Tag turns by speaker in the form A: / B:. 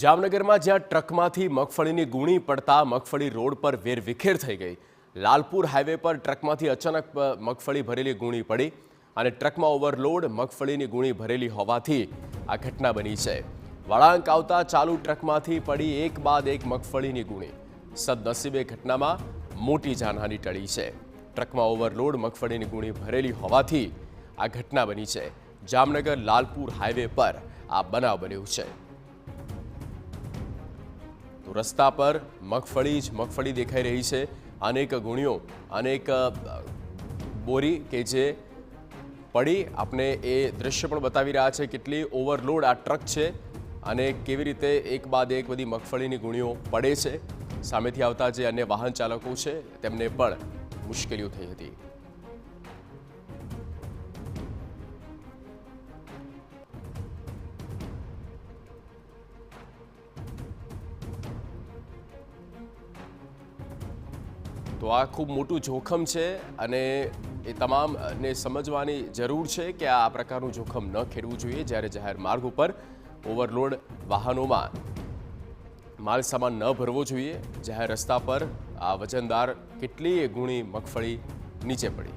A: જામનગરમાં જ્યાં ટ્રકમાંથી મગફળીની ગુણી પડતા મગફળી રોડ પર વેરવિખેર થઈ ગઈ। લાલપુર હાઈવે પર ટ્રકમાંથી અચાનક મગફળી ભરેલી ગુણી પડી અને ટ્રકમાં ઓવરલોડ મગફળીની ગુણી ભરેલી હોવાથી આ ઘટના બની છે। વળાંક આવતા ચાલુ ટ્રકમાંથી પડી એક બાદ એક મગફળીની ગુણી। સદનસીબે ઘટનામાં મોટી જાનહાનિ ટળી છે। ટ્રકમાં ઓવરલોડ મગફળીની ગુણી ભરેલી હોવાથી આ ઘટના બની છે। જામનગર લાલપુર હાઈવે પર આ બનાવ બન્યો છે। તો રસ્તા પર મગફળી દેખાઈ રહી છે। અનેક ગુણીઓ, અનેક બોરી કે જે પડી, આપણે એ દ્રશ્ય પણ બતાવી રહ્યા છે। કેટલી ઓવરલોડ આ ટ્રક છે અને કેવી રીતે એક બાદ એક બધી મગફળીની ગુણીઓ પડે છે। સામેથી આવતા જે અન્ય વાહન ચાલકો છે તેમને પણ મુશ્કેલીઓ થઈ હતી। તો આ ખૂબ મોટું જોખમ છે અને એ તમામને સમજવાની જરૂર છે કે આ પ્રકારનું જોખમ ન ખેડવું જોઈએ। જ્યારે જાહેર માર્ગ ઉપર ઓવરલોડ વાહનોમાં માલ સામાન ન ભરવો જોઈએ। જાહેર રસ્તા પર આ વજનદાર કેટલીય ગુણી મગફળી નીચે પડી।